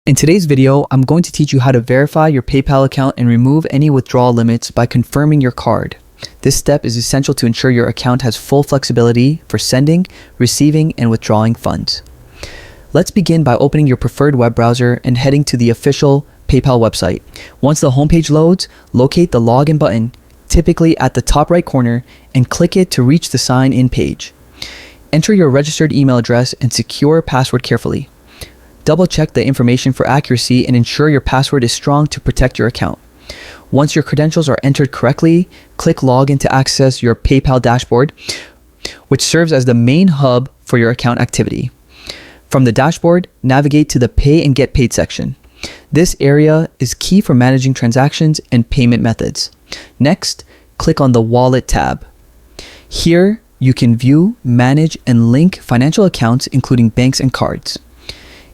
In today's video, I'm going to teach you how to verify your PayPal account and remove any withdrawal limits by confirming your card. This step is essential to ensure your account has full flexibility for sending, receiving, and withdrawing funds. Let's begin by opening your preferred web browser and heading to the official PayPal website. Once the homepage loads, locate the login button, typically at the top right corner, and click it to reach the sign in page. Enter your registered email address and secure password carefully. Double check the information for accuracy and ensure your password is strong to protect your account. Once your credentials are entered correctly, click Login to access your PayPal dashboard, which serves as the main hub for your account activity. From the dashboard, navigate to the Pay and Get Paid section. This area is key for managing transactions and payment methods. Next, click on the Wallet tab. Here, you can view, manage, and link financial accounts, including banks and cards.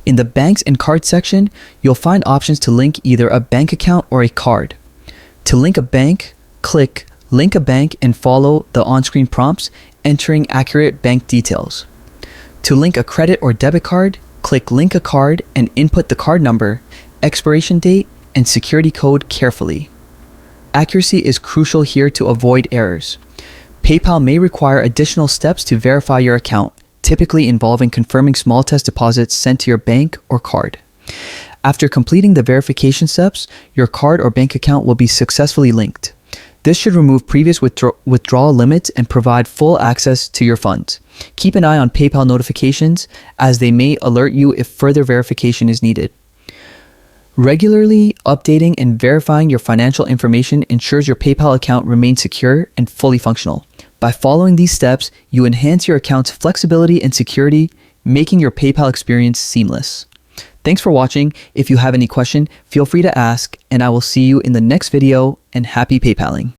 In the Banks and Cards section, you'll find options to link either a bank account or a card. To link a bank, click Link a Bank and follow the on-screen prompts, entering accurate bank details. To link a credit or debit card, click Link a Card and input the card number, expiration date, and security code carefully. Accuracy is crucial here to avoid errors. PayPal may require additional steps to verify your account, typically involving confirming small test deposits sent to your bank or card. After completing the verification steps, your card or bank account will be successfully linked. This should remove previous withdrawal limits and provide full access to your funds. Keep an eye on PayPal notifications, as they may alert you if further verification is needed. Regularly updating and verifying your financial information ensures your PayPal account remains secure and fully functional. By following these steps, you enhance your account's flexibility and security, making your PayPal experience seamless. Thanks for watching. If you have any question, feel free to ask, and I will see you in the next video, and happy PayPaling.